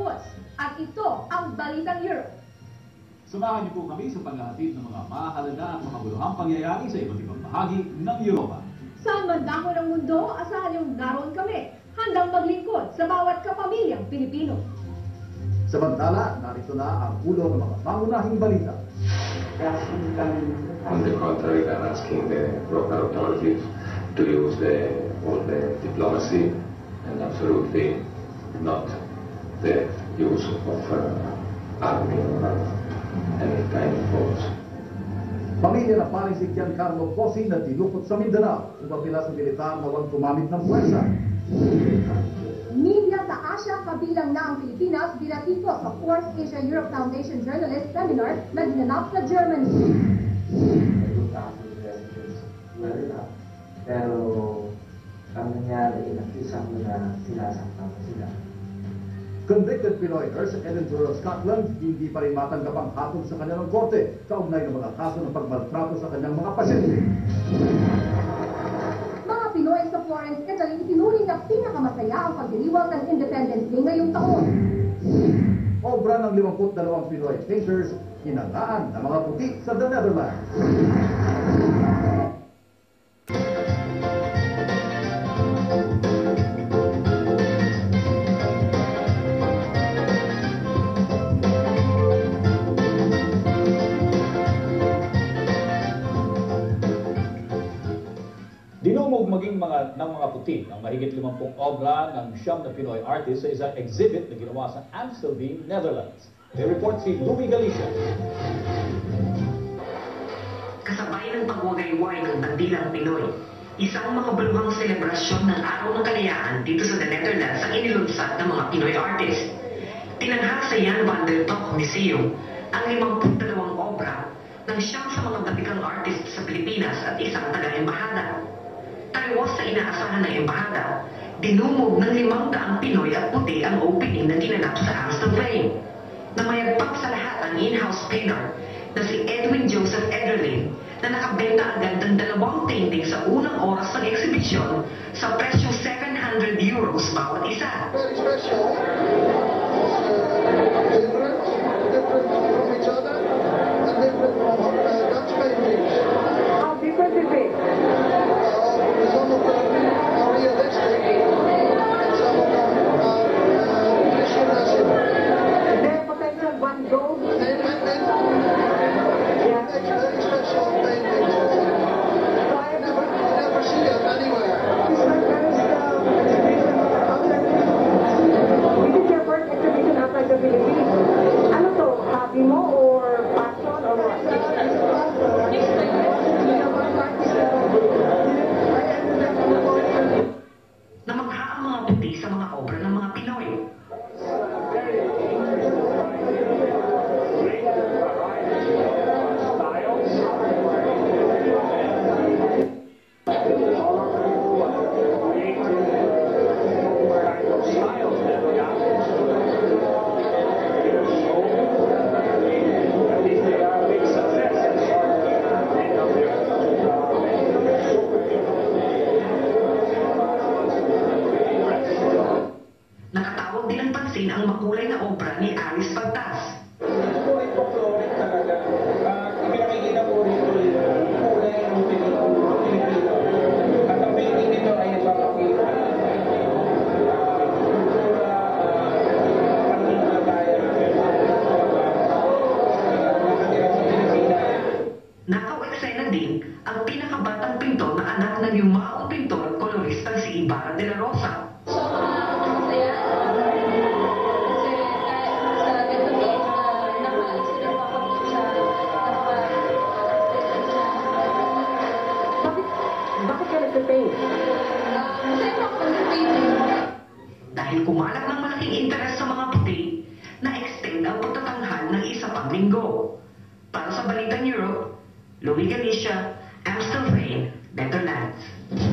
patapos. At ito ang Balitang Europe. Samahan niyo po kami sa paghahatid ng mga mahalaga at makabuluhang pangyayari sa iba't ibang bahagi ng Europa. Sa mandako ng mundo, asahan niyong naroon kami, handang maglingkod sa bawat kapamilyang Pilipino. Samantala, narito na ang ulo ng mga pangunahing balita. On the contrary, I'm asking the local authorities to use all the diplomacy and absolutely not the use of army or any kind of force. Pamilya na paring si Giancarlo Posing na dinukot sa Mindanao, upapila sa militar na huwag gumamit ng puwersa. Media sa Asia, kabilang na ang Pilipinas, binatiko sa 4th Asia-Europe Foundation Journalist Seminar na ginanap sa Germany. Pero ang nangyari, nakisang na sinasaktan sila. Convicted Pinoy nurse sa Edinburgh, Scotland, hindi pa rin matanggap ang hatol sa kanyang korte, kaugnay ng mga kaso ng pagmaltrato sa kanyang mga pasyente. Mga Pinoy sa Florence, Italy, itinuring na pinakamasaya ang pagdiriwang ng Independence Day ngayong taon. Obra ng 52 Pinoy painters, hinangaan ng mga puti sa The Netherlands. Dinumog maging ng mga puti ang mahigit 50 obra ng siyam na Pinoy artist sa isang exhibit na ginawa sa Amstelveen, Netherlands. May report si Louie Galicia. Kasabay ng pagwagayway ng bandilang Pinoy, isang makabuluhang selebrasyon ng Araw ng Kalayaan dito sa The Netherlands ang inilunsad ng mga Pinoy artist. Tinanghal sa Jan van der Toch Museum ang 52 obra ng siyam sa mga batikang artist sa Pilipinas at isang taga-embahada. Taliwas sa inaasahan ng embahada, dinumog ng 500 Pinoy at puti ang opening na ginanap sa Amstelveen. Namayagpag sa lahat ang in-house painter na si Edwin Joseph Ederlin na nakabenta agad ng 2 painting sa unang oras ng eksibisyon sa presyong €700 bawat isa. Very special. Different from each other and different from Dutch paintings. How different is it? Some of them are realistic and some of them are impressionism. Is there potential Van Gogh? Very special paintings. You never see them anywhere. This is your first exhibition outside the Philippines. Ano to? Hobby mo or passion or what? Namangha ang mga puti sa mga obra ng mga Pinoy. Nakatawag din ng pansin ang makulay na obra ni Alice Pagtas. Folkloric talaga. Pinakikita po rito yung kulay ng Pilipino. At ang painting nito ay nagpapakita Nakaw-eksena din ang pinakabatang pintor na anak ng yumaong pintor at kolorista si Ibarra de la Rosa. Bakit ka nagpe-paint? Dahil kumalat ng malaking interes sa mga puti, na-extend ang pagtatanghal ng isa pang linggo. Para sa Balitang Europe, Louie Galicia, Amstelveen, Netherlands.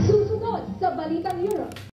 Susunod sa Balitang Europe.